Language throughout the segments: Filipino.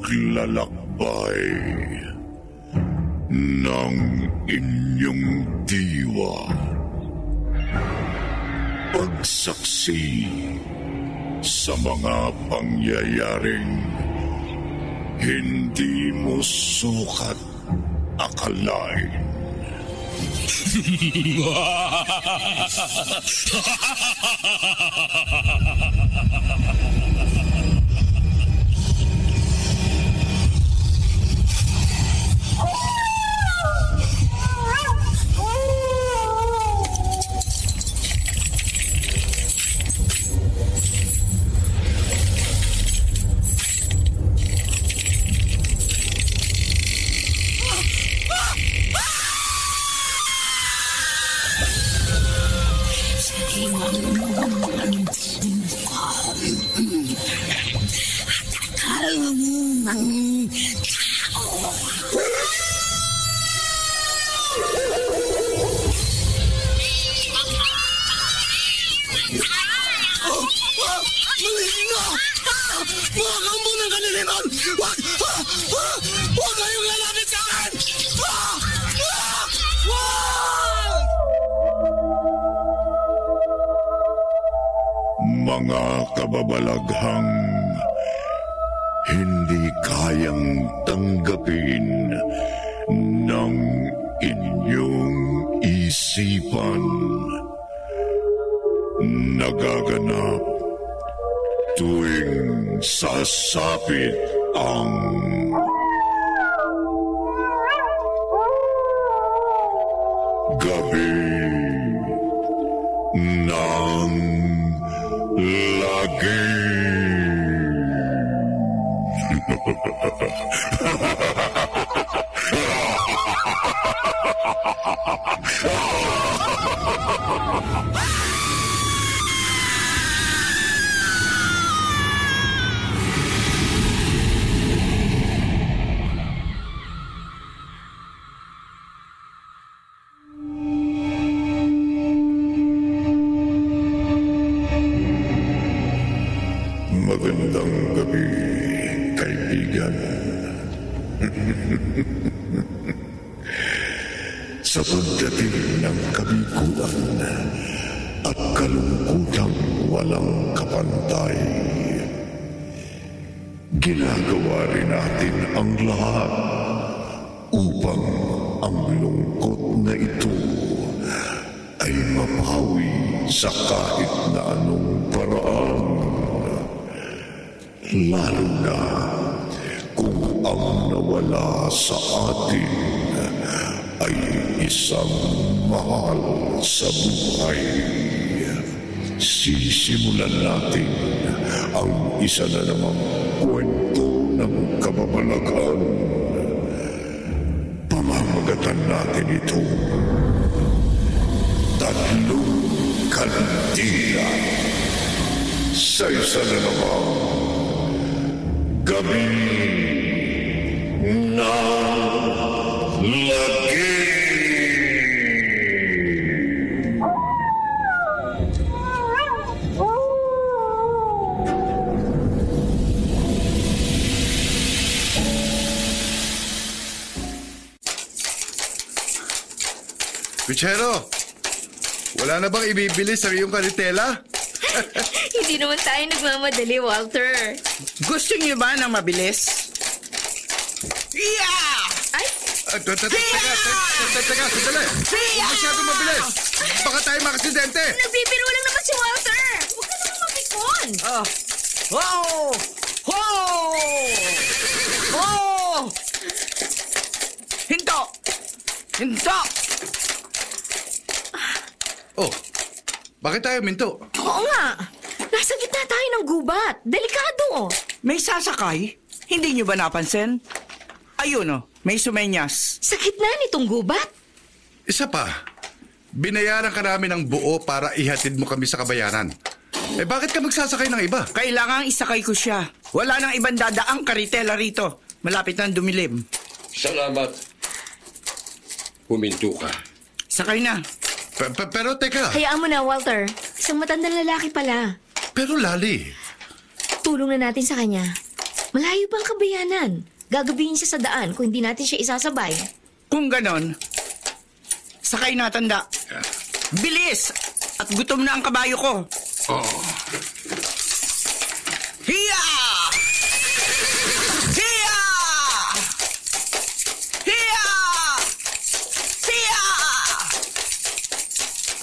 paglalakbay ng inyong diwa. Pagsaksi sa mga pangyayaring hindi mo sukat akalain. Mga kababalaghang hindi kayang tanggapin ng inyong isipan. Nagaganap tuwing sasapit ang gabi ng lagi. Magandang gabi, kaibigan. Sa pagdating ng kabiguan at kalungkutang walang kapantay, ginagawa rin natin ang lahat upang ang lungkot na ito ay mapawi sa kahit na anong paraan. Lalo na kung ang nawala sa atin ay isang mahal sa buhay. Sisimulan natin ang isa na namang kwento ng kababalaghan. Pamamagatan natin ito. Tatlong kandila sa isa na namang gabi na lagi. Pichero, wala na bang ibibili sa iyong karitela? Hindi naman tayo nagmamadali, Walter. Gusto niyo ba ng mabilis? Yeah! Ay! Teka, sandali. Huwag masyadong mabilis. Baka tayo makaksidente. Nagbibiro lang naman si Walter. Huwag ka naman mapikon. Wow! Wow! Oh! Hinto! Oh, bakit tayo minto? Oo nga. Nasa gitna tayo ng gubat. Delikado. May sasakay? Hindi niyo ba napansin? Ayun may sumenyas. Sa gitna nitong gubat? Isa pa, binayaran ka namin ng buo para ihatid mo kami sa kabayaran. Bakit ka magsasakay ng iba? Kailangang isakay ko siya. Wala nang ibang dadaang karitela rito. Malapit na dumilim. Salamat. Huminto ka. Sakay na. Pero teka. Hayaan mo na, Walter. Isang matandang lalaki pala. Pero Lali. Tulong na natin sa kanya. Malayo pa ang kabayanan. Gagabihin siya sa daan kung hindi natin siya isasabay. Kung ganon, sakay na tanda. Bilis! At gutom na ang kabayo ko. Oh, Hiya! Hiya! Hiya! Hiya!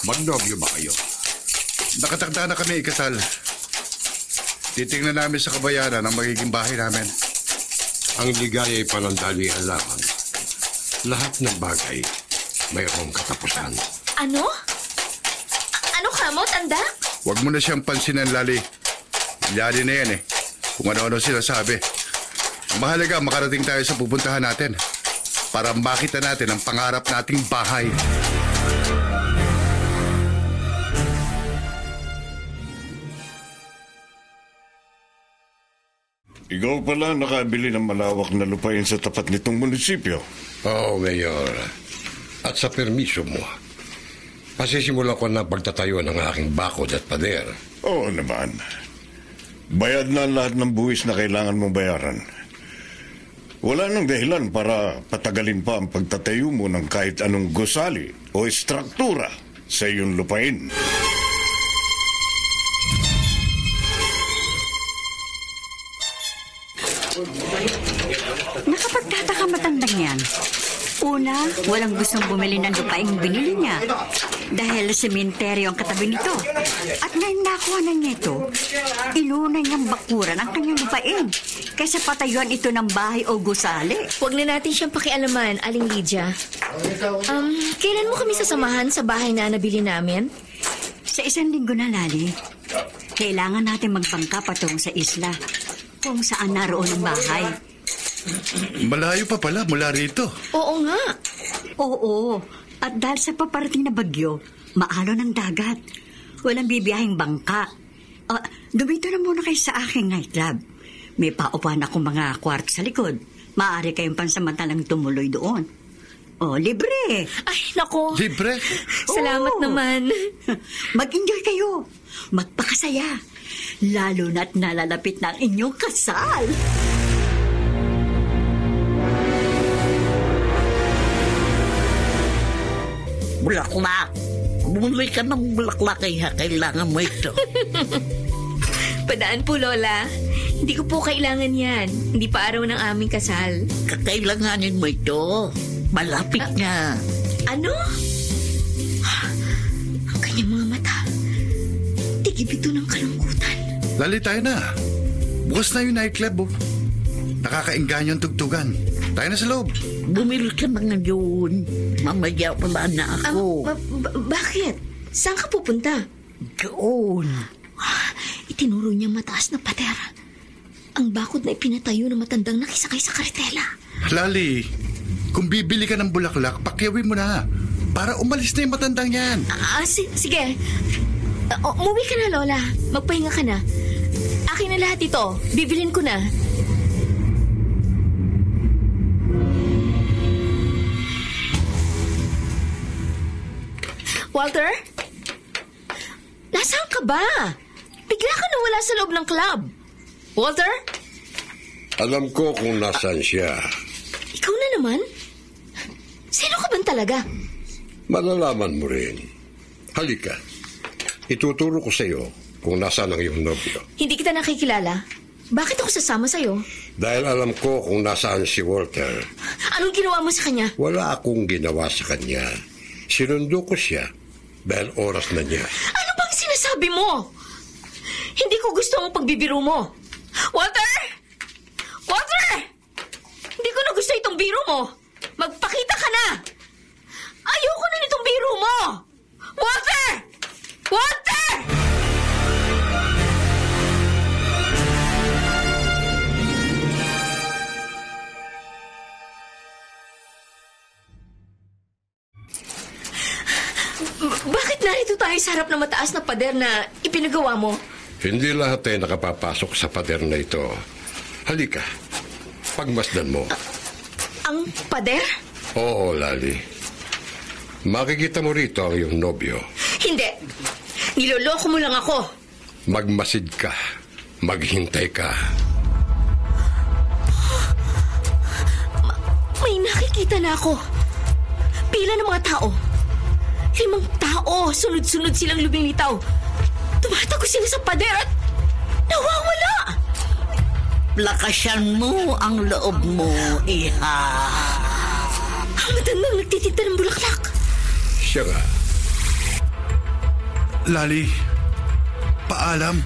Magnobyo ba kayo? Nakatakda na kami ikasal. Titingnan namin sa kabayanan ang magiging bahay namin. Ang ligaya ay panandalian lamang. Lahat ng bagay mayroong katapusan. Ano? Ano ka mo, tanda? Huwag mo na siyang pansinan, Lali. Lali na yan eh. Kung ano-ano sinasabi. Ang mahalaga, makarating tayo sa pupuntahan natin. Para makita natin ang pangarap nating bahay. ikaw pala nakabili ng malawak na lupain sa tapat nitong munisipyo. Oo, Mayor. At sa permiso mo, pasisimulan ko na pagtatayuan ng aking bakod at pader. Oo naman. Bayad na lahat ng buwis na kailangan mong bayaran. Wala nang dahilan para patagalin pa ang pagtatayo mo ng kahit anong gusali o estruktura sa iyong lupain. Nakapagtataka matandang yan. Una, walang gustong bumili ng lupaing binili niya. Dahil sementeryo ang katabi nito. At ngayon nakuha na niya ito, inuna niyang bakuran ang kanyang lupain kaysa patayuan ito ng bahay o gusali. Huwag na natin siyang pakialaman, Aling Lydia. Kailan mo kami sasamahan sa bahay na nabili namin? Sa 1 linggo na, Lali. Kailangan natin magbangka patungo sa isla kung saan naroon ang bahay. Malayo pa pala mula rito. Oo nga. Oo, at dahil sa paparating na bagyo, maalon ang dagat. Walang bibiyahing bangka. Dumito na muna kayo sa aking nightclub. May paupuan akong mga kwarto sa likod. Maaari kayong pansamantalang tumuloy doon. Libre. Ay, nako. Libre? Salamat Oo. naman. Mag-enjoy kayo. Magpakasaya. Lalo na't nalalapit na ang inyong kasal. Bulaklak. Bumili ka ng bulaklak kaya kailangan mo ito. Padaan po, Lola. Hindi ko po kailangan yan. Hindi pa araw ng aming kasal. Kakailanganin mo ito. Malapit na. Ano? Ang kanyang mga mata. Tigib ito ng kalungkutan. Lali tayo na. Bukas na yung nightclub. Nakakainganyo ang tugtugan. Tayo na sa loob. Bumili ka mga yun. Mamaya wala na ako. Bakit? Saan ka pupunta? Doon. Itinuro niya mataas na pader. Ang bakod na ipinatayo ng matandang nakisakay sa karitela. Lali, kung bibili ka ng bulaklak, pakyawin mo na. Para umalis na yung matandang yan. Sige. Umuwi ka na, Lola. Magpahinga ka na. Akin na lahat ito. Bibilin ko na. Walter? Nasaan ka ba? Bigla ka nawala sa loob ng club. Walter? Alam ko kung nasaan siya. Ikaw na naman? Sino ka ba talaga? Malalaman mo rin. Halika. Ituturo ko sa iyo kung nasaan ang iyong nobyo. Hindi kita nakikilala. Bakit ako sasama sa'yo? Dahil alam ko kung nasaan si Walter. Anong ginawa mo sa kanya? Wala akong ginawa sa kanya. Sinundo ko siya dahil oras na niya. Ano bang sinasabi mo? Hindi ko gusto ang pagbibiro mo. Walter! Walter! Hindi ko na gusto itong biro mo. Magpakita ka na! Ayoko na nitong biro mo! Walter! Walter! Bakit narito tayo sa harap ng mataas na pader na ipinagawa mo? Hindi lahat ay nakapapasok sa pader na ito. Halika. Pagmasdan mo. Ang pader? Oo, Lali. Makikita mo rito ang iyong nobyo. Hindi. Niloloko mo lang ako. Magmasid ka. Maghintay ka. nakikita na ako. Pila ng mga tao. 5 tao, sunod-sunod silang lumilitaw. Tumatago sila sa pader at nawawala. Lakasan mo ang loob mo, iha. Ang matandang nagtitinda ng bulaklak. Siya nga. Lali, paalam.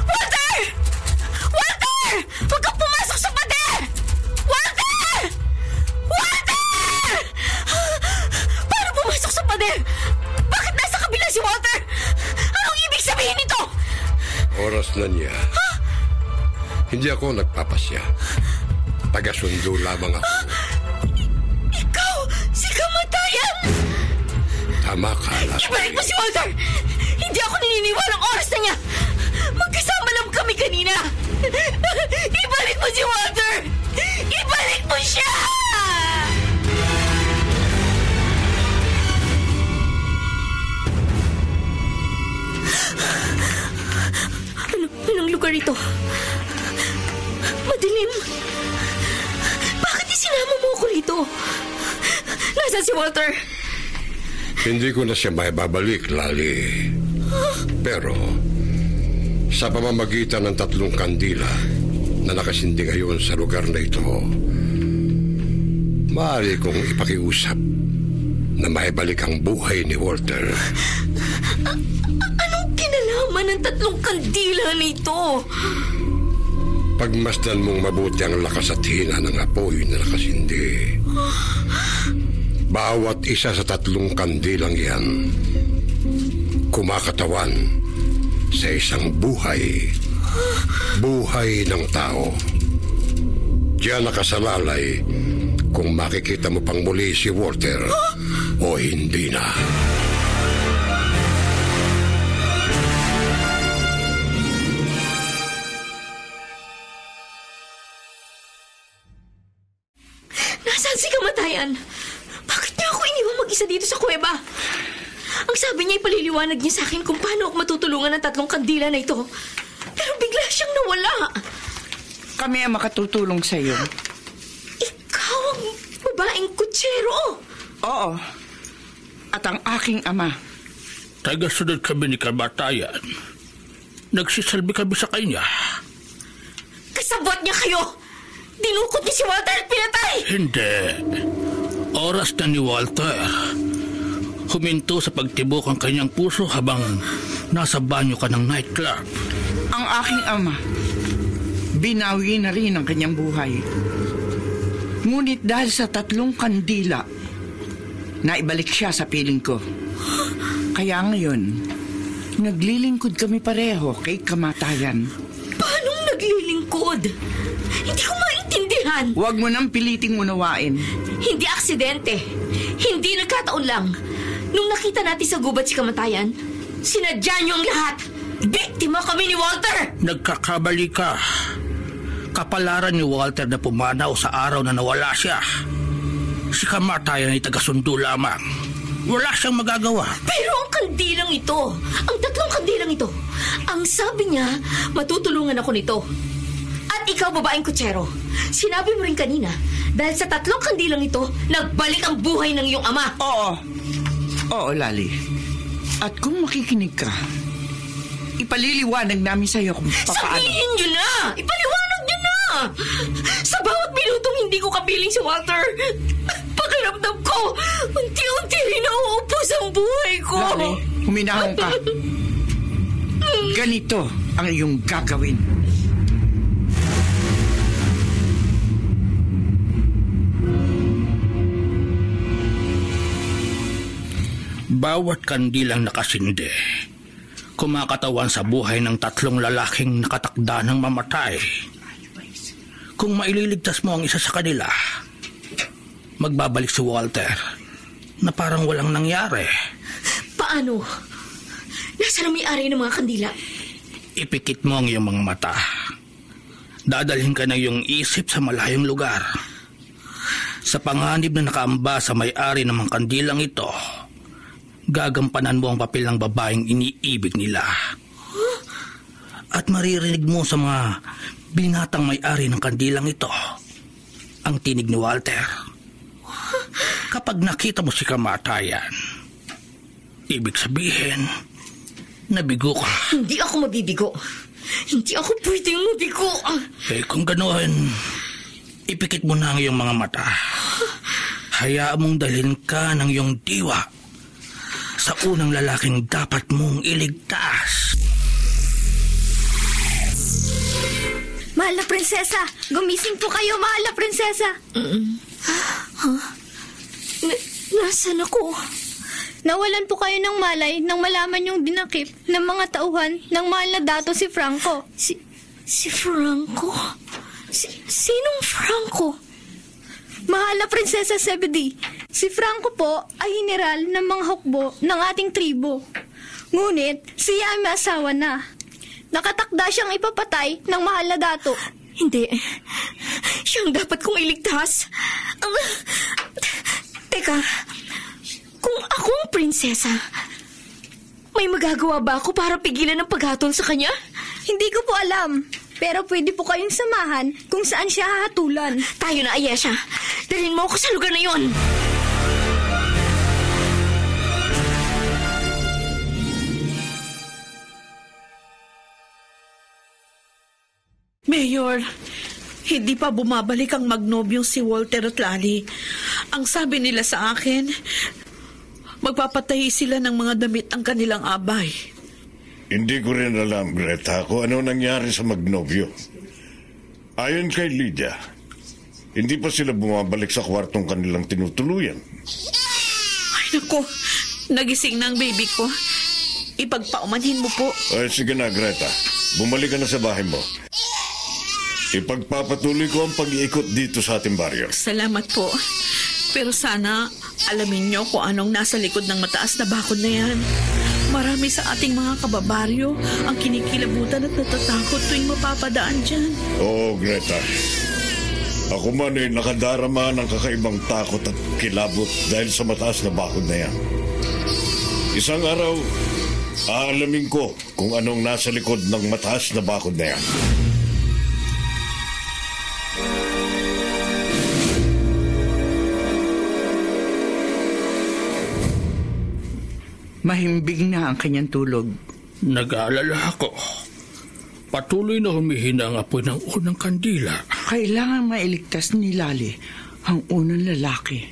Walter! Walter! Huwag kang pumasok sa pader! Walter! Walter! Paano pumasok sa pader? Bakit nasa kabila si Walter? Anong ibig sabihin nito? Oras na niya. Hindi ako nagpapasya. Taga-sundo lamang ako. Ikaw, si Kamatayan! Tama ka, Lali. Ibalik mo si Walter! Hindi ako naniniwalang oras na niya! Magkasama lang kami kanina! Ibalik mo si Walter! Ibalik mo siya! Anong lugar ito? Madilim. Bakit isinama mo ako rito? Nasaan si Walter? Hindi ko na siya maibabalik, Lali. Pero, sa pamamagitan ng 3 kandila na nakasindi ngayon sa lugar na ito, maaari kong ipakiusap na maibalik ang buhay ni Walter. Anong kinalaman ng 3 kandila nito? Pagmasdan mong mabuti ang lakas at hina ng apoy na nakasindi. Bawat isa sa 3 kandilang yan, kumakatawan sa isang buhay. Buhay ng tao. Diyan nakasalalay kung makikita mo pang muli si Walter o hindi na. Nasaan si Kamatayan? Bakit niya ako iniwang mag-isa dito sa kuweba? Ang sabi niya, ipaliliwanag niya sa akin kung paano ako matutulungan ng 3 kandila na ito. Pero bigla siyang nawala. Kami ang makatutulong sa iyo. Ikaw ang babaeng kutsero. Oo. At ang aking ama. Taga-sunod kami ni Kamatayan. Nagsisalbi kami sa kanya. Kasabot niya kayo. Dinukot niya si Walter at pinatay. Hindi. Oras na ni Walter. Huminto sa pagtibok ang kanyang puso habang nasa banyo ka ng nightclub. Ang aking ama. Binawi na rin ang kanyang buhay. Ngunit dahil sa 3 kandila, naibalik siya sa piling ko. Kaya ngayon, naglilingkod kami pareho kay Kamatayan. Paanong naglilingkod? Hindi ko maintindihan. Huwag mo nang piliting unawain. Hindi aksidente. Hindi nagkataon lang. Nung nakita natin sa gubat si Kamatayan, sinadya niyo ang lahat. Biktima kami ni Walter! Nagkakabali ka. Kapalaran ni Walter na pumanaw sa araw na nawala siya. Si Kamatayan ay taga-sundo lamang. Wala siyang magagawa. Pero ang kandilang ito, ang 3 kandilang ito, ang sabi niya, matutulungan ako nito. At ikaw, babaeng kutsero, sinabi mo rin kanina, dahil sa 3 kandilang ito, nagbalik ang buhay ng iyong ama. Oo. Oo, Lali. At kung makikinig ka, ipaliliwanag namin sa iyo kung paano. Sabihin niyo na! Ipaliwanag niyo na! Sa bawat minutong hindi ko kapiling si Walter, pakiramdam ko, unti-unti rin nauupos ang buhay ko. Lali, huminahon ka. Ganito ang iyong gagawin. Bawat kandilang nakasindi, kumakatawan sa buhay ng 3 lalaking nakatakda ng mamatay. Kung maililigtas mo ang isa sa kanila, magbabalik si Walter na parang walang nangyari. Paano? Nasaan ang may-ari ng mga kandila? Ipikit mo ang iyong mga mata. Dadalhin ka ng iyong isip sa malayong lugar. Sa panganib na nakaamba sa may-ari ng mga kandilang ito, gagampanan mo ang papel ng babaeng iniibig nila. At maririnig mo sa mga binatang may-ari ng kandilang ito ang tinig ni Walter. kapag nakita mo si kamatayan, ibig sabihin, nabigo ka. Hindi ako mabibigo. Hindi ako pwedeng mabigo. Eh kung ganoon, ipikit mo na ang iyong mga mata. Hayaan mong dalhin ka ng iyong diwa sa unang lalaking dapat mong iligtas. Mahal na prinsesa, gumising po kayo, mahal na prinsesa. Nasaan ako? Nawalan po kayo ng malay nang malaman yung dinakip ng mga tauhan ng mahal na dato si Franco. Si Franco? Sinong Franco? Mahal na prinsesa Zebedee, si Franco po ay general ng mga hukbo ng ating tribo. Ngunit siya ay may asawa na. Nakatakda siyang ipapatay ng mahal na dato. Hindi. Siyang dapat kong iligtas. Teka, kung ako ang prinsesa, may magagawa ba ako para pigilan ang paghatol sa kanya? Hindi ko po alam. Pero pwede po kayong samahan kung saan siya hahatulan. Tayo na, Ayesha. Dalhin mo ako sa lugar na yon. Mayor, hindi pa bumabalik ang magnobyong si Walter at Lali. Ang sabi nila sa akin, magpapatay sila ng mga damit ang kanilang abay. Hindi ko rin alam, Greta, kung ano nangyari sa magnobyo. Ayon kay Lydia, hindi pa sila bumabalik sa kwartong kanilang tinutuluyan. Ay naku, nagising na ang baby ko. Ipagpaumanhin mo po. Ay, sige na, Greta. Bumalik ka na sa bahay mo. Ipagpapatuloy ko ang pag-iikot dito sa ating baryo. Salamat po. Pero sana alamin niyo kung anong nasa likod ng mataas na bakod na yan. Marami sa ating mga kababaryo ang kinikilabutan at natatakot tuwing mapapadaan dyan. Oo, Greta. Ako man ay nakadarama ng kakaibang takot at kilabot dahil sa mataas na bakod na yan. Isang araw, aalamin ko kung anong nasa likod ng mataas na bakod na yan. Mahimbing na ang kanyang tulog. Nag-aalala ako. Patuloy na humihina ang apoy ng unang kandila. Kailangan mailigtas ni Lali ang unang lalaki.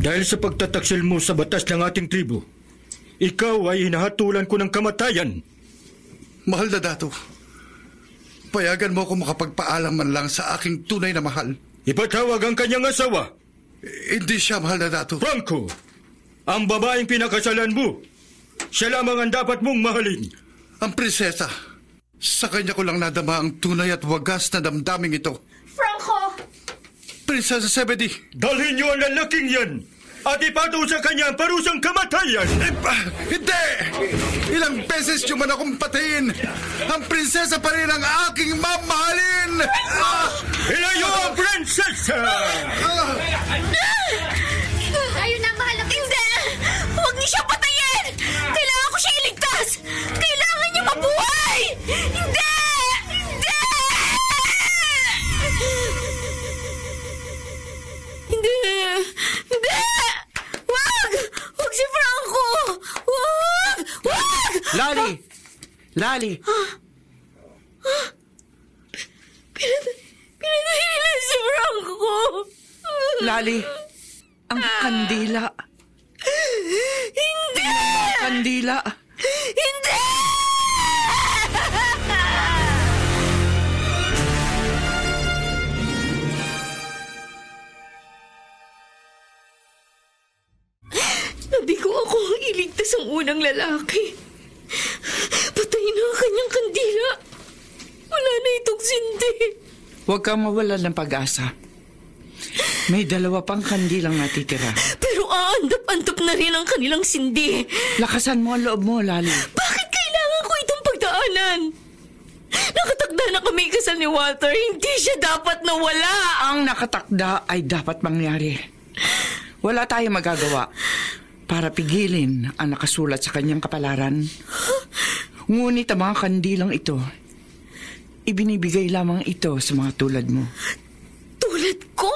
Dahil sa pagtataksil mo sa batas ng ating tribo, ikaw ay hinahatulan ko ng kamatayan. Mahal na dato, payagan mo ako makapagpaalam man lang sa aking tunay na mahal. Ipatawag ang kanyang asawa. Hindi siya mahal na dato. Franco, ang babaeng pinakasalan mo, siya lamang ang dapat mong mahalin. Ang prinsesa, sa kanya ko lang nadama ang tunay at wagas na damdaming ito. Franco! Prinsesa Zebedee! Dalhin niyo ang lalaking yan at ipato sa kanya ang parusang kamatayan. Hindi! Ilang beses niyo man akong patayin, ang prinsesa pa rin ang aking mamahalin! Ilayo ang prinsesa! Ayun na, mahal na prinsesa! Hindi! Huwag niyo siyang patayin! Kailangan ko siya iligtas! Kailangan niya mabuhay! Hindi! Hindi! Hindi! Hindi! Wag! Wag si Franco! Wag! Wag! Lali! Lali! Pinatahilan si Franco! Lali! Ang kandila! Hindi! Kandila! Hindi! Nabigo ako iligtas ang unang lalaki. Patay na ang kanyang kandila. Wala na itong sindi. Huwag kang mawala ng pag-asa. May dalawa pang kandilang natitira. Pero aandap-andap na rin ang kanilang sindi. Lakasan mo ang loob mo, Lali. Bakit kailangan ko itong pagdaanan? Nakatakda na kami kasal ni Walter. Hindi siya dapat nawala. Ang nakatakda ay dapat mangyari. Wala tayong magagawa para pigilin ang nakasulat sa kanyang kapalaran. Ngunit ang mga kandilang ito, ibinibigay lamang ito sa mga tulad mo. Tulad ko?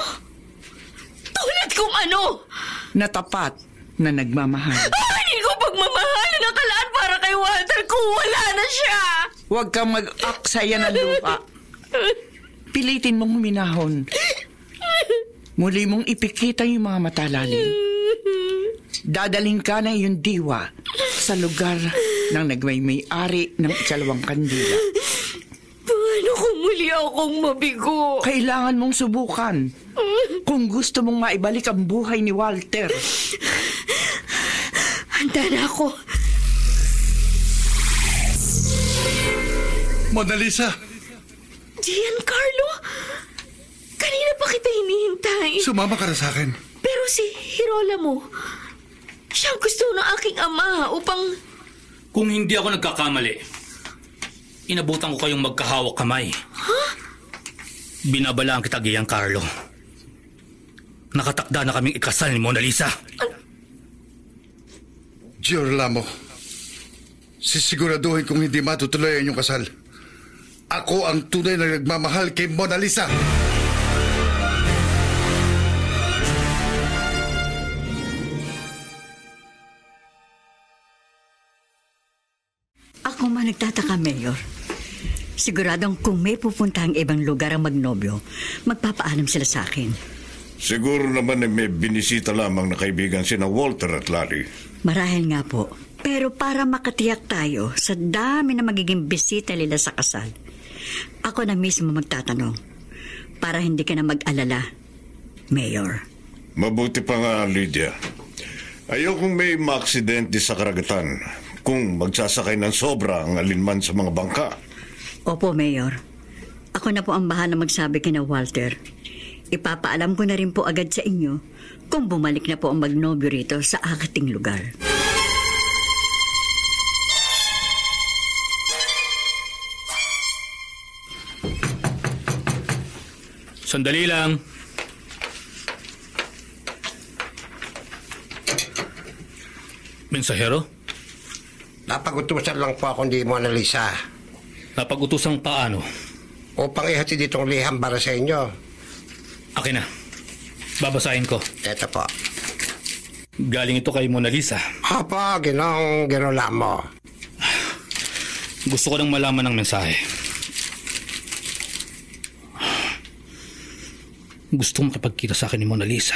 Tulad kong ano? Na tapat na nagmamahal. Hindi ko pagmamahalan ang kalaan para kay Walter kung wala na siya. Huwag kang mag-aksaya ng lupa. Pilitin mong huminahon. Muli mong ipikita yung mga mata, Lali. Dadaling ka ng iyong diwa sa lugar ng nagmay-may-ari ng ikalawang kandila. Paano kung muli akong mabigo? Kailangan mong subukan kung gusto mong maibalik ang buhay ni Walter. Handa na ako. Mona Lisa! Giancarlo, kanina pa kita hinihintay. Sumama ka na sa akin. Pero si Girolamo, siya ang gusto ng aking ama upang... Kung hindi ako nagkakamali, inabutan ko kayong magkahawak kamay. Huh? Binabalaan kita, Giancarlo. Nakatakda na kaming ikasal ni Mona Lisa. Girolamo, sisiguraduhin kung hindi matutuloy ang inyong kasal. Ako ang tunay na nagmamahal kay Mona Lisa. Ako man nagtataka, Mayor. Siguradong kung may pupuntahang ibang lugar ang magnobyo, magpapaalam sila sa akin. Siguro naman may binisita lamang na kaibigan sina Walter at Lali. Marahil nga po. Pero para makatiyak tayo sa dami na magiging bisita nila sa kasal, ako na mismo magtatanong para hindi ka na mag-alala, Mayor. Mabuti pa nga, Lydia. Ayokong may maaksidente sa karagatan kung magsasakay ng sobra ang alinman sa mga bangka. Opo, Mayor. Ako na po ang bahala magsabi kina Walter. Ipapaalam ko na rin po agad sa inyo kung bumalik na po ang magnobyo rito sa aking lugar. Sandali lang. Mensahero? Napag-utusan lang po ako ni Mona Lisa. Napag-utusang paano? Upang ihatid itong liham para sa inyo. Akin na. Babasahin ko. Eto po. Galing ito kay Mona Lisa. Hapa, Ginoong Girolamo. Gusto ko nang malaman ng mensahe. Gusto makipagkita sa akin ni Mona Lisa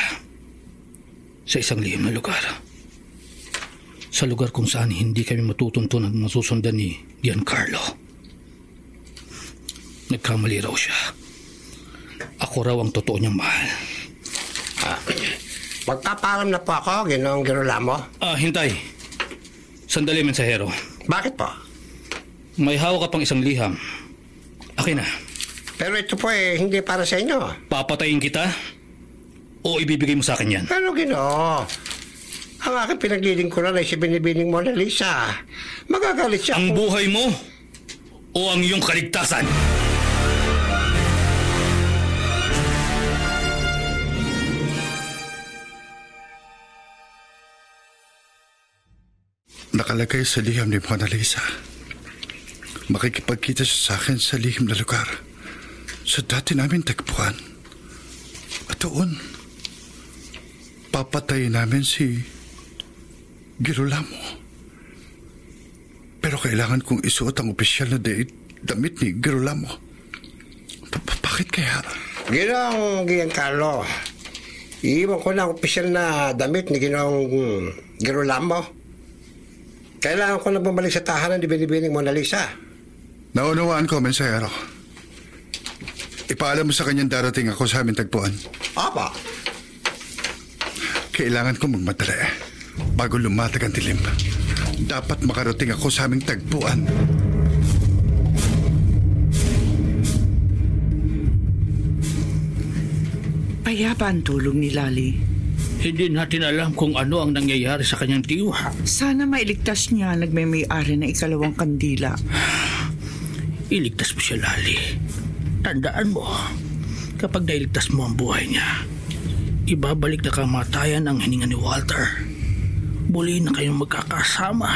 sa isang lihim na lugar. Sa lugar kung saan hindi kami matutuntunan at masusundan ni Giancarlo. Nagkamali raw siya. Ako raw ang totoo niyang mahal. Magpaparam na po ako, Ginoong Girolamo. Hintay. Sandali, mensahero. Bakit po? May hawak ka pang isang liham. Akin na. Pero ito po hindi para sa inyo. Papatayin kita? O ibibigay mo sa akin yan? Pero Ginoo, ang aking pinaglilingkuran ay si Binibining Mona Lisa. Magagalit siya ang buhay mo o ang iyong kaligtasan? Nakalagay sa liham ni Mona Lisa. Makikipagkita siya sa akin sa lihim na lugar. Sa dati namin tagpuan. At doon, papatayin namin si Girolamo. Pero kailangan kong isuot ang opisyal na damit ni Girolamo. Bakit kaya? Ginoong Giancarlo, iiwan ko na ang opisyal na damit ni Ginoong Girolamo. Kailangan ko na bumalik sa tahanan ni Binibining Mona Lisa. Naunawaan ko, mensahero. Ipaalam mo sa kanyang darating ako sa aming tagpuan. Apa? Kailangan ko magmadali bago lumatag ang dilim. Dapat makarating ako sa aming tagpuan. Payapa ang tulong ni Lali. Hindi natin alam kung ano ang nangyayari sa kanyang diwa. Sana mailigtas niya nagmay-ari na ikalawang kandila. Iligtas mo siya, Lali. Tandaan mo, kapag nailigtas mo ang buhay niya, ibabalik na kamatayan ang hininga ni Walter. Muli na kayong magkakasama.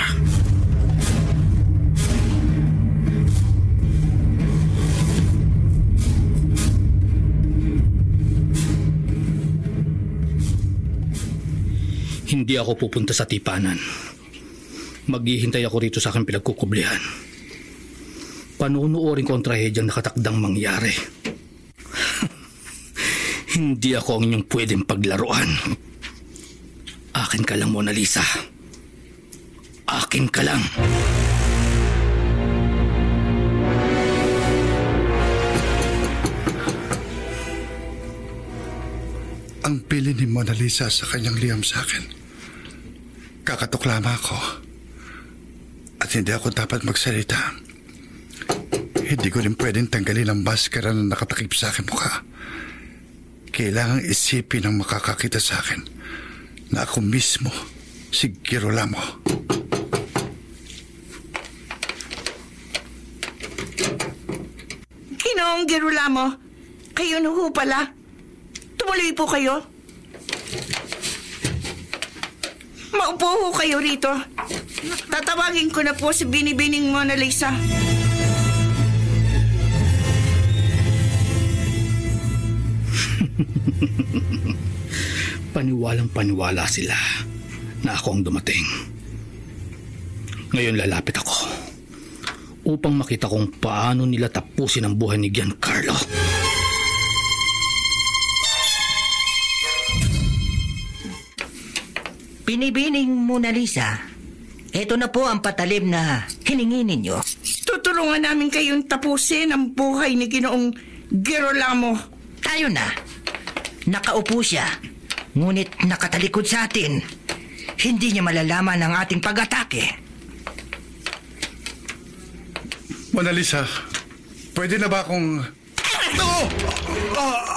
Hindi ako pupunta sa tipanan. Maghihintay ako rito sa aking pinagkukublihan. Panunuorin ko ang trahedyang nakatakdang mangyari. Hindi ako ang inyong pwedeng paglaruan. Akin ka lang, Mona Lisa. Akin ka lang. Ang pili ni Mona Lisa sa kanyang liham sa akin. Kakatuklama ako. At hindi ako dapat magsalita. Hindi ko rin pwedeng tanggalin ang maskara na nakatakip sa aking mukha. Kailangang isipin ng makakakita sa akin na ako mismo si Girolamo. Ginoong Girolamo, kayo na ho pala. Tumuloy po kayo. Maupo ho kayo rito. Tatawagin ko na po si Binibining Mona Lisa. Paniwalang-paniwala sila na ako ang dumating. Ngayon lalapit ako upang makita kung paano nila tapusin ang buhay ni Giancarlo. Binibining Mona Lisa, ito na po ang patalim na hiningi ninyo. Tutulungan namin kayong tapusin ang buhay ni Ginoong Girolamo. Tayo na. Nakaupo siya, ngunit nakatalikod sa atin. Hindi niya malalaman ang ating pag-atake. Mona Lisa, pwede na ba akong...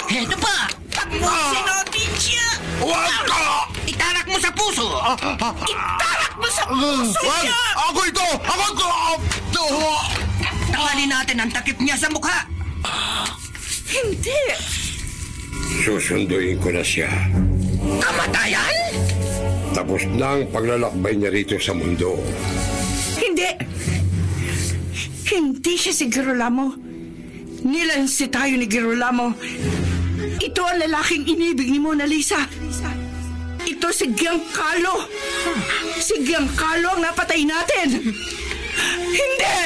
Heto pa! Tapusin natin siya! Huwag ka! Itarak mo sa puso! Itarak mo sa puso niya! Ako ito! Ako ito! Tanggalin natin ang takip niya sa mukha! Hindi! Susunduin ko na siya. Kamatayan? Tapos na ang paglalakbay niya rito sa mundo. Hindi! Hindi siya si Girolamo. Nilansi tayo ni Girolamo. Ito ang lalaking inibig ni Mona Lisa. Ito si Giancarlo. Si Giancarlo ang napatay natin. Hindi!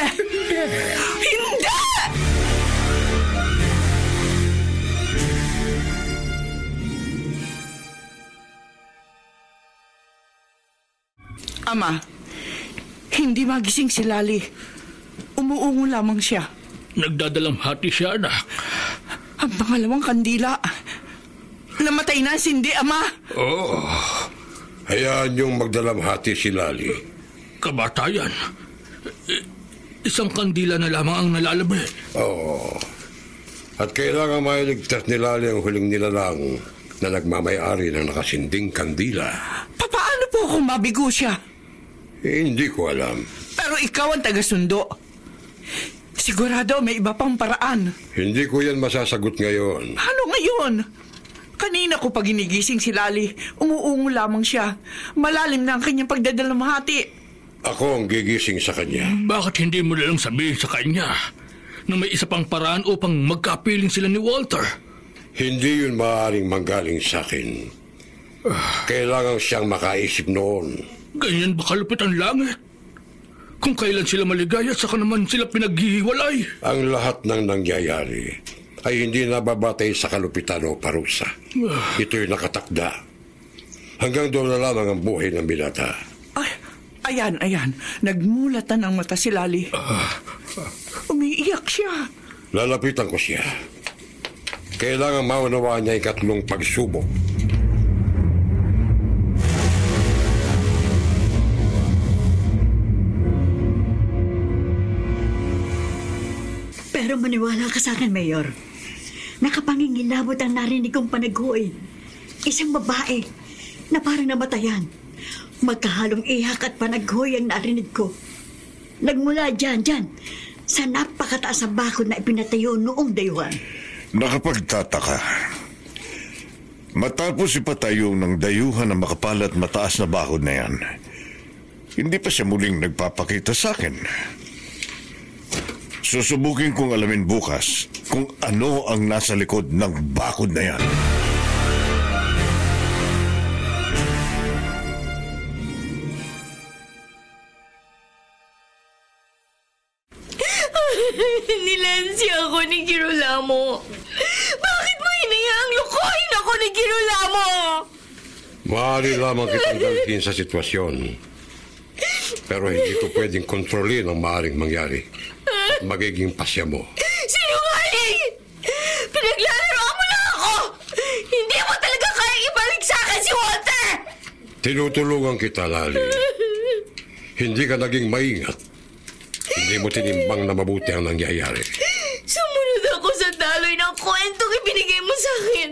Hindi! Ama, hindi magising si Lali. Umuungo lamang siya. Nagdadalamhati siya, anak. Ang pangalawang kandila. Namatay na si Hindi, Ama. Oo. Hayaan niyong magdalamhati si Lali. Kamatayan. Isang kandila na lamang ang nalalabi. Oo. At kailangan mailigtas ni Lali ang huling nilalang na nagmamayari ng nakasinding kandila. Paano po kung mabigo siya? Hindi ko alam. Pero ikaw ang taga-sundo. Sigurado may iba pang paraan. Hindi ko yan masasagot ngayon. Ano ngayon? Kanina ko pag ginigising si Lali, umuungo lamang siya. Malalim na ang kanyang pagdadalamhati. Ako ang gigising sa kanya. Bakit hindi mo lang sabihin sa kanya na may isa pang paraan upang magkapiling sila ni Walter? Hindi yun maaaring manggaling sa akin. Kailangan siyang makaisip noon. Ganyan ba kalupit ang langit? Kung kailan sila maligaya, saka naman sila pinaghihiwalay. Ang lahat ng nangyayari ay hindi nababatay sa kalupitan o parusa. Ito'y nakatakda. Hanggang doon na lamang ang buhay ng binata. Ay, ayan. Nagmulatan ang mata si Lali. Umiiyak siya. Lalapitan ko siya. Kailangan maunawaan niya ikatlong pagsubok. Pero maniwala ka sa akin, Mayor. Nakapangingilabot ang narinig kong panaghoy. Isang babae na parang namatayan. Magkahalong iyak at panaghoy ang narinig ko. Nagmula dyan, sa napakataas na bakod na ipinatayo noong dayuhan. Nakapagtataka. Matapos ipatayo ng dayuhan na makapalat mataas na bakod na yan, hindi pa siya muling nagpapakita sa akin. Susubukin kong alamin bukas kung ano ang nasa likod ng bakod na yan. mo? Bakit mo hinayaang lukohin ako ni Girolamo? Maaari lamang kitang dalhin sa sitwasyon. Pero hindi ko pwedeng kontrolin ang maaaring mangyari at magiging pasya mo. Sinungaling! Pinaglalaroan mo lang ako! Hindi mo talaga kaya ibalik sa akin si Walter! Tinutulungan kita, Lali. Hindi ka naging maingat. Hindi mo tinimbang na mabuti ang nangyayari. Sumunod ako sa daloy ng kwentong ibinigay mo sa akin.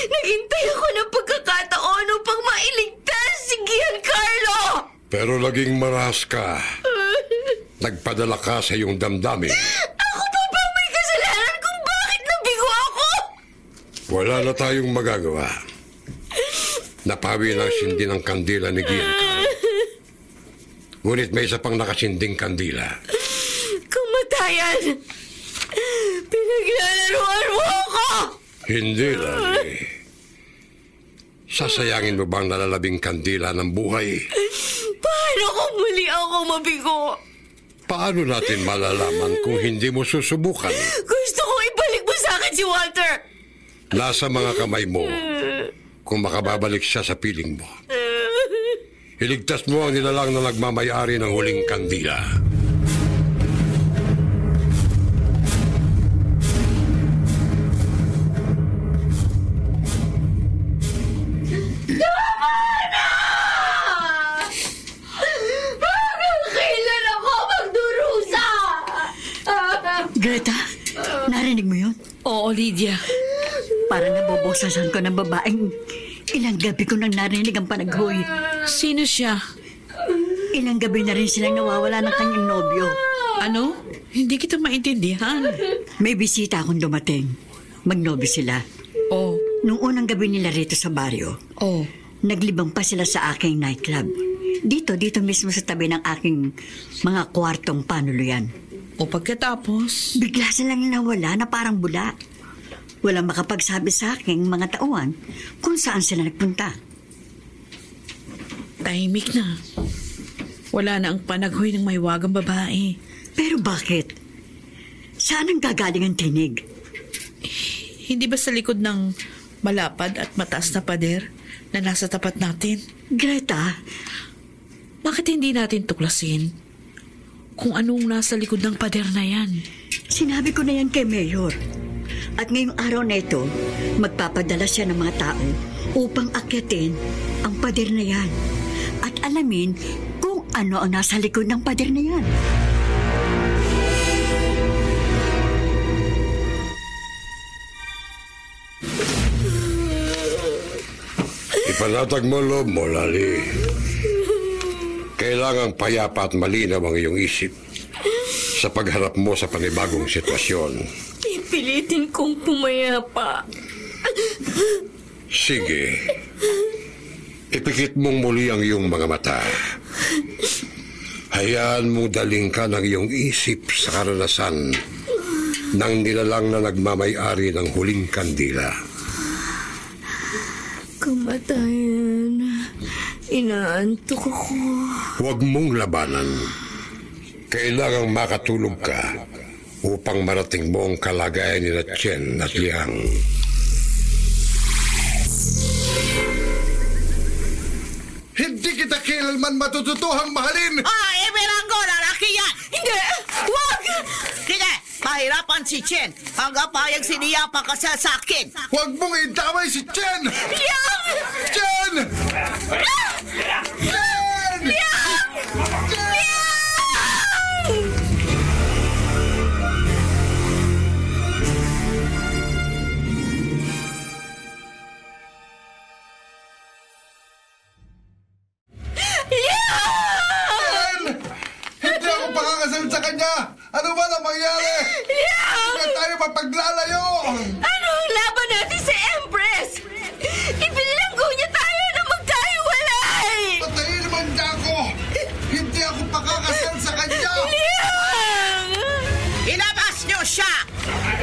Naghintay ako ng pagkakataon upang mailigtas si Giancarlo! Pero naging maras ka. Nagpadala ka sa iyong damdamin. Ako pa ba may kasalanan kung bakit nabigo ako? Wala na tayong magagawa. Napawi ng sindi ng kandila ni Giancarlo. Ngunit may isa pang nakasinding kandila. Kamatayan! Pinaglalaroan mo ako! Hindi, Lali. Sasayangin mo bang nalalabing kandila ng buhay? Paano kung muli ako mabigo? Paano natin malalaman kung hindi mo susubukan? Gusto kong ibalik mo sa akin si Walter! Nasa mga kamay mo kung makababalik siya sa piling mo. Iligtas mo ang nilalang na nagmamayari ng huling kandila. Tama na! Hanggang kailan ako magdurusa? Greta, narinig mo yun? Oo, Lydia. Parang nabobosasan ko ng babaeng ilang gabi ko nang narinig ang panaghoy. Sino siya? Ilang gabi na rin silang nawawala ng kanyang nobyo. Ano? Hindi kita maintindihan. May bisita akong dumating. Magnobyo sila. Oh. Nung unang gabi nila rito sa baryo, Oh. naglibang pa sila sa aking nightclub. Dito mismo sa tabi ng aking mga kwartong panuluyan. O pagkatapos? Bigla silang nawala na parang bula. Walang makapagsabi sa aking mga tauhan kung saan sila nagpunta. Tahimik na. Wala na ang panaghoy ng maywagang babae. Pero bakit? Saan ang gagaling ang tinig? Hindi ba sa likod ng malapad at mataas na pader na nasa tapat natin? Greta, bakit hindi natin tuklasin kung anong nasa likod ng pader na yan? sinabi ko na yan kay Mayor. At ngayong araw na ito, magpapadala siya ng mga tao upang akyatin ang pader na yan at alamin kung ano ang nasa likod ng pader na yan. Ipanatag mo loob mo, Lali. Kailangang payapa at malinaw ang iyong isip sa pagharap mo sa panibagong sitwasyon. Pipilitin kong pumayapa. Sige. Ipikit mong muli ang iyong mga mata. Hayaan mo daling ka ng iyong isip sa karanasan ng nilalang na nagmamay-ari ng huling kandila. Kamatayan. Inaantok ako. Huwag mong labanan. Kailangang makatulog ka upang marating mo ang kalagayan ni Chen at Liang. Hindi kita kailanman matututuhang mahalin! Emeranggo, lalaki yan! Hindi! Huwag! Sige, mahirapan si Chen hanggang payag si Nia pakasal sa akin. Huwag mong idamay si Chen! Liang! Chen! Chen! Liang! Hindi ako pakakasal sa kanya! Ano ba na mangyari? Hindi tayo mapaglalayo! Ano ang laban natin sa Empress? Ipinilanggo niya tayo na magkahiwalay! Patayin naman niya ako! Hindi ako pakakasal sa kanya! Liang! Ilabas niyo siya!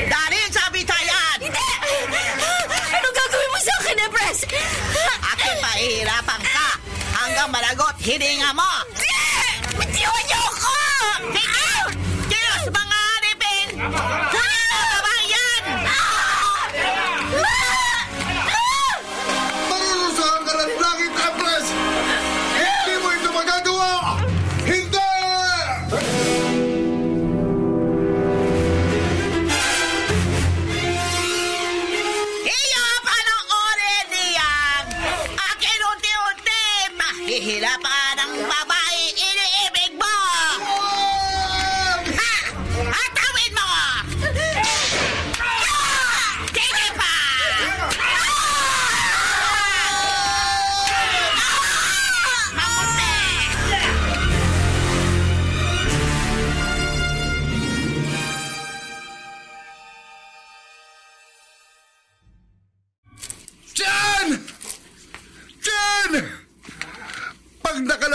Dalhin sa bitayan! Hindi! Anong gagawin mo sa akin, Empress? Akin pahihirapan ka hanggang managot hininga mo! Bitiwan niyo ako! Diyos, mga alipin! Sino na ba yan?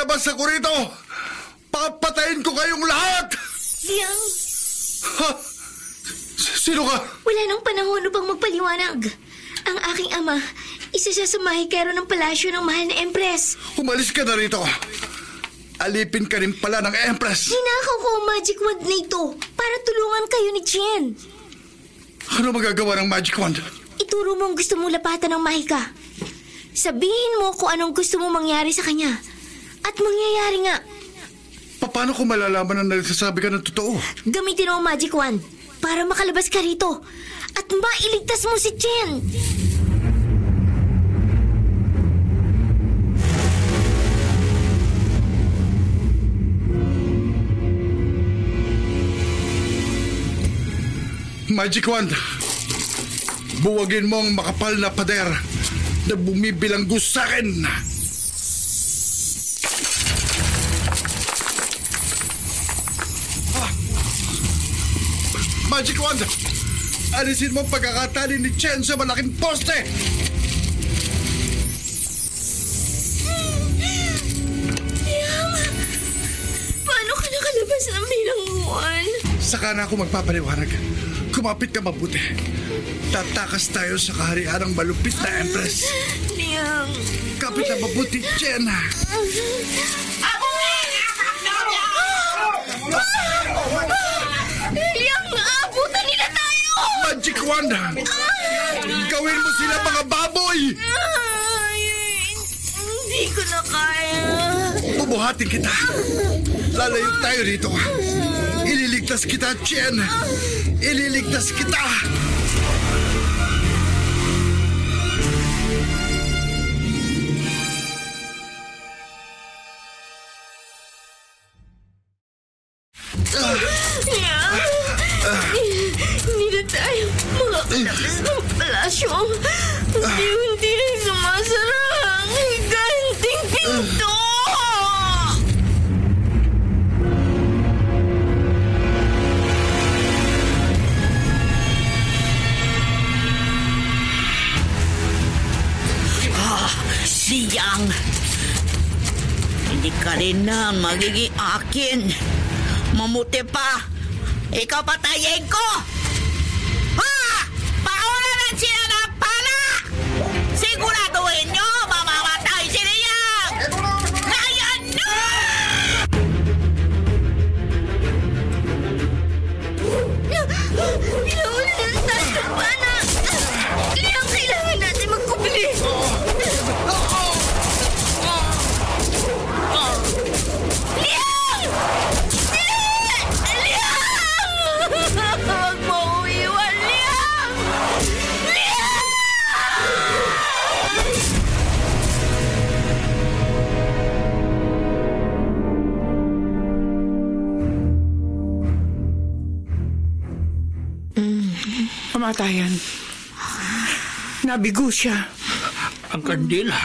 lalabas ako rito! Papatayin ko kayong lahat! Liang, Ha? Sino ka? wala nang panahon upang magpaliwanag. Ang aking ama, isa siya sa mahikero ng palasyo ng mahal na Empress. Umalis ka na rito. Alipin ka rin pala ng Empress. Ninakaw ko ang magic wand na ito para tulungan kayo ni Chen. Ano magagawa ng magic wand? Ituro mo ang gusto mong lapatan ng mahika. Sabihin mo kung anong gusto mong mangyari sa kanya. At mangyayari nga. Paano ko malalaman na nagsasabi ka ng totoo? Gamitin mo ang magic wand para makalabas ka rito at mailigtas mo si Chen. Magic wand. Buwagin mo ang makapal na pader na bumibilanggo sa akin. Magic wand! Alisin mo ang pagkakatali ni Chen sa malaking poste! Paano ka nakalabas ng bilangguan? Saka na ako magpapaliwanag. Kumapit ka mabuti. Tatakas tayo sa kaharian ng malupit na Empress. Liang. Kapit na mabuti, Chen. Liang, naabutan nila tayo! Magic wand! Gawin mo sila mga baboy! Hindi ko na kaya. Bubuhatin kita. Lalayo tayo rito. Ililigtas kita, Chen. Ililigtas kita. Hindi na tayo makakalabas ng palasyo. Unti-unti na sumasara ang higanting pinto. Siyang! Hindi ka rin na magiging akin. Mamuti pa, ikaw patayin ko! Ha! Paulanan sila ng pala! Siguraduhin nyo, mamamatay si Liang! Ngayon na! Pinaulan na tayo ng pana! Liang, kailangan natin magkubili! Huwag mo iwan, Liang! Liang! Kamatayan. Nabigo siya. Ang kandila,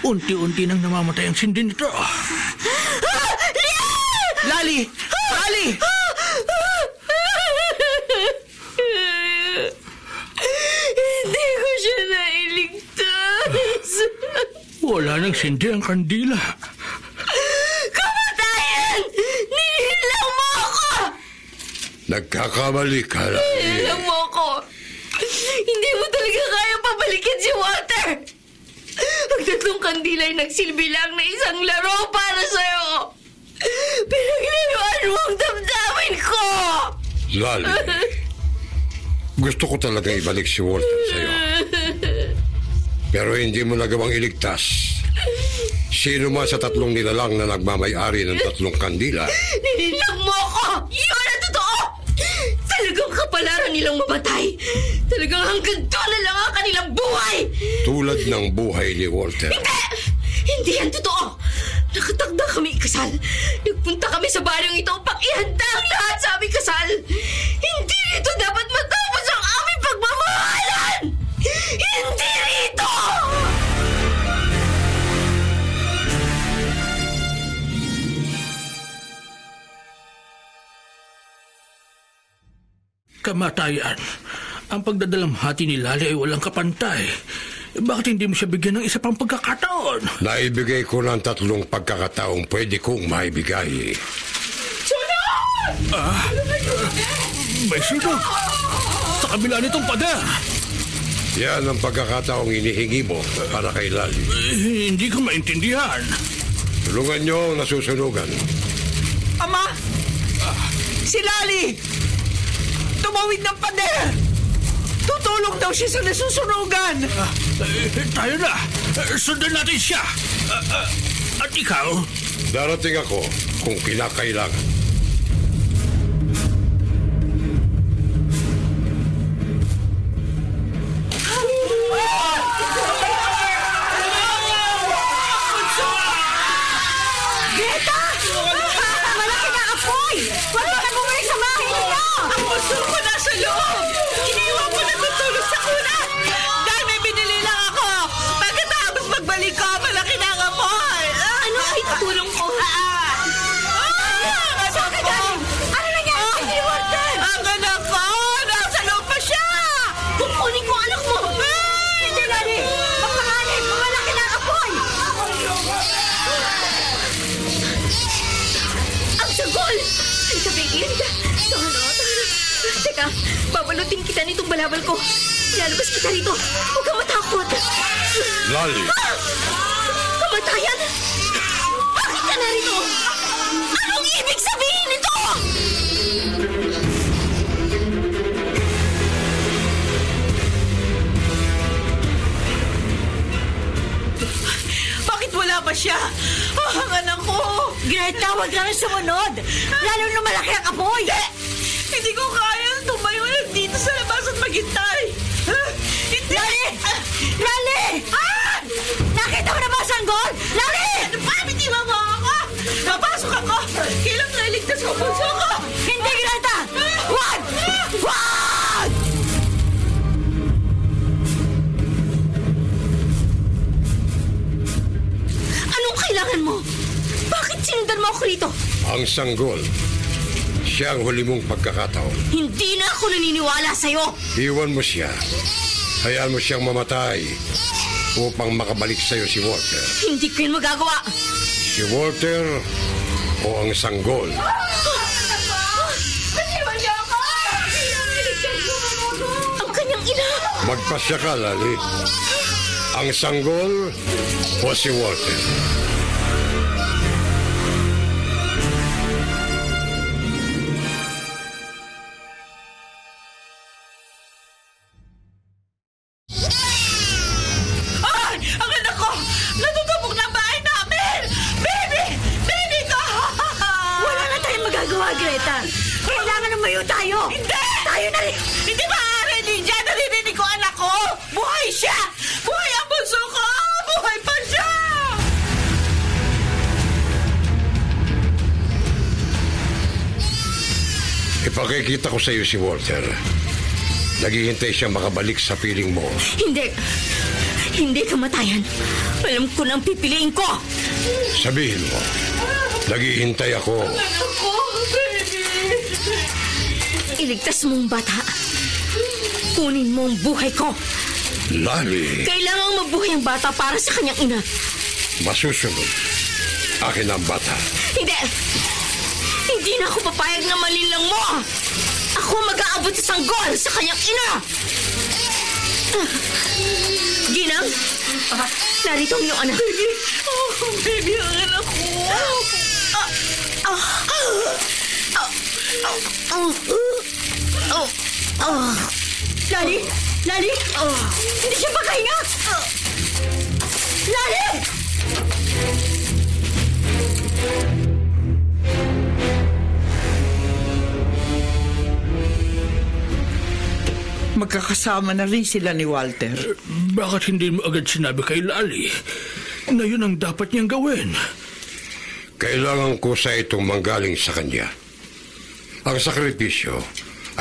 unti-unti nang namamatay ang sindi nito. Lali! Lali! Hindi ko siya nailigtas. Wala nang sindi ang kandila. Kamatayan! Nihilang mo ako! Nagkakamali ka lang. Nihilang mo ako! Hindi mo talaga kaya pabalikin si Walter! Ang tatlong kandila ay nagsilbi lang na isang laro para sa'yo! Pinaglaruan mo ang damdamin ko! Lali, gusto ko talaga ibalik si Walter sa'yo. Pero hindi mo nagawang iligtas. Sino man sa tatlong nilalang na nagmamay-ari ng tatlong kandila? Ninilang mo ako! Yun ang totoo! Talagang kapalaran nilang mamatay! Talagang hanggang doon na lang ang kanilang buhay! Tulad ng buhay ni Walter. Hindi! Hindi yan totoo! Nakatakda kami ikasal. Nagpunta kami sa baryong ito upang ihanda ang lahat sa aming kasal. Hindi rito dapat matapos ang aming pagmamahalan! Hindi rito! Kamatayan, ang pagdadalamhati ni Lali ay walang kapantay. Bakit hindi mo siya bigyan ng isa pang pagkakataon? Naibigay ko ng 3 pagkakataong pwede kong maibigay. May sunog! Sa kabila nitong pader! Yan ang pagkakataong inihingi mo para kay Lali. Hindi ko maintindihan. Tulungan niyo ang nasusunugan. Ama! Si Lali! Tumawid ng pader! Tutulong daw siya sa nasusunugan! Tayo na! Sundan natin siya! At ikaw? Darating ako kung kinakailangan. Greta! Malaki na apoy! Huwag ka bumalik sa bahay ninyo! Ang puso ko nasa loob! Iniwan ko na tutulog sa kulat! Dahil may binili lang ako! Pagkatapos magbalik ko, malaki na ang apoy! Ano ay tutulong ko? Saan ka galing? Ano nangyari kay Walter? Ang anak ko! Nasa loob pa siya! Kukunin ko ang anak mo! Hindi, Lali! Mapanganib! Malaki na ang apoy! Ang sagol! Ay, kapigil! Tahan. Teka, babalutin kita nitong balabal ko. Lalabas kita rito. Huwag kang matakot. Lali! Kamatayan? Bakit ka narito? Anong ibig sabihin nito? Bakit wala pa siya? Ang anak ko! Greta, huwag ka nang sumunod. Lalo na malaki ang apoy. Hindi ko kaya tumayo lang dito sa labas at maghintay. Hindi! Lali! Lali! Nakita mo na ba ang sanggol? Lali! Ano ba? Bitiwan mo ako! Napasok ako! Kailang nailigtas ko puso ko! Hindi, Greta! Huwag! Huwag! Anong kailangan mo? Bakit sinundan mo ako rito? Ang sanggol. Siya ang huli mong pagkakataon. Hindi na ako naniniwala sa'yo. Iwan mo siya. Hayaan mo siyang mamatay upang makabalik sa'yo si Walter. Hindi ko yun magagawa. Si Walter o ang sanggol. Ang kanyang ina. Magpasya ka, Lali. Ang sanggol o si Walter. Ang anak ko! Natutubog na bahay namin! Baby! Baby ko! Wala na tayong magagawa, Greta. Kailangan lumayo tayo. Hindi! Tayo na rin. Hindi maaari, Lydia! Naririnig ko anak ko! Buhay siya! Buhay ang bunso ko! Buhay pa siya! Ipakikita ko sa iyo si Walter. Naghihintay siya makabalik sa piling mo. Hindi. Hindi kamatayan. Alam ko nang pipiliin ko. Sabihin mo, naghihintay ako. Ako, baby! Iligtas mong bata. Kunin mo ang buhay ko. Lali, Kailangang mabuhay ang bata para sa kanyang ina. masusunod. Akin ang bata. Hindi. Hindi na ako papayag na malilang mo. Ako mag-aabot sa sanggol sa kanyang ina. Ginang, narito ang iyong anak. Baby! Oh, baby, ang anak ko! Lali! Lali! Hindi siya makahinga! Lali! Magkakasama na rin sila ni Walter. Bakit hindi mo agad sinabi kay Lali na yun ang dapat niyang gawin? Kailangan ko sa itong manggaling sa kanya. Ang sakripisyo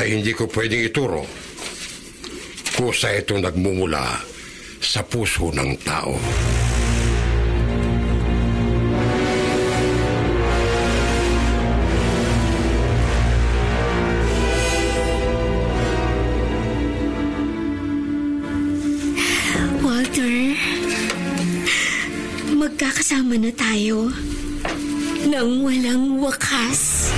ay hindi ko pwedeng ituro. Kusa itong nagmumula sa puso ng tao. Walter, magkakasama na tayo nang walang wakas.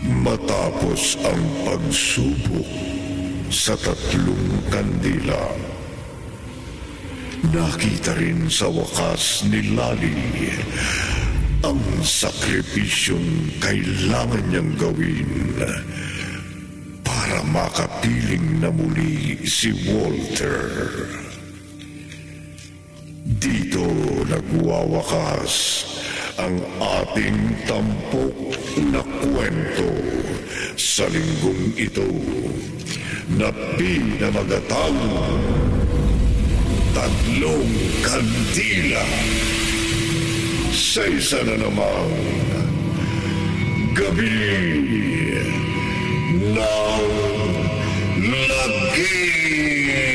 Matapos ang pagsubok sa 3 kandila, nakita rin sa wakas ni Lali ang sakripisyong kailangan niyang gawin para makapiling na muli si Walter. Dito nagwawakas ang ating tampok na kwento sa linggong ito na pinamagatang 3 Kandila. Sa isa na namang gabi ng lagi.